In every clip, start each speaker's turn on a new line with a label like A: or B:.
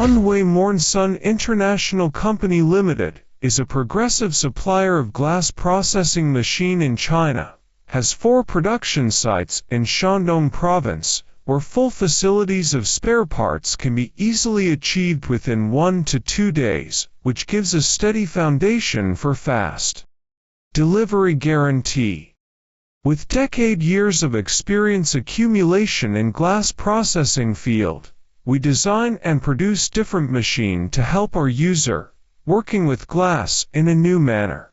A: One-Way Mornsun International Company Limited is a progressive supplier of glass processing machine in China, has 4 production sites in Shandong Province, where full facilities of spare parts can be easily achieved within 1 to 2 days, which gives a steady foundation for fast delivery guarantee. With years of experience accumulation in glass processing field, we design and produce different machine to help our user, working with glass in a new manner.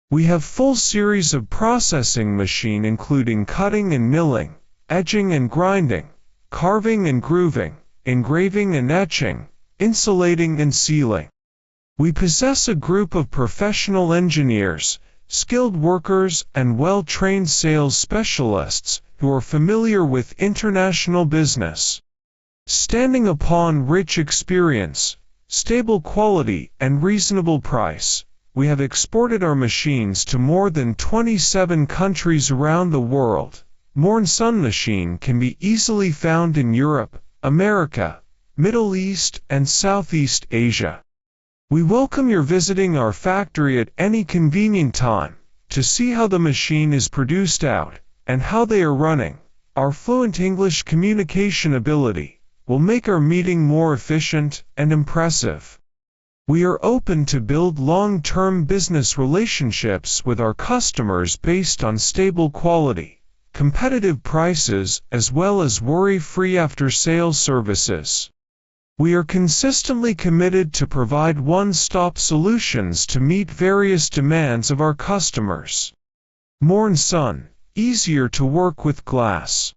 A: We have full series of processing machine including cutting and milling, edging and grinding, carving and grooving, engraving and etching, insulating and sealing. We possess a group of professional engineers, skilled workers and well-trained sales specialists who are familiar with international business. Standing upon rich experience, stable quality and reasonable price, we have exported our machines to more than 27 countries around the world. Mornsun machine can be easily found in Europe, America, Middle East and Southeast Asia. We welcome your visiting our factory at any convenient time to see how the machine is produced out and how they are running. Our fluent English communication ability will make our meeting more efficient and impressive. We are open to build long-term business relationships with our customers based on stable quality, competitive prices as well as worry-free after-sales services. We are consistently committed to provide one-stop solutions to meet various demands of our customers. Mornsun, easier to work with glass.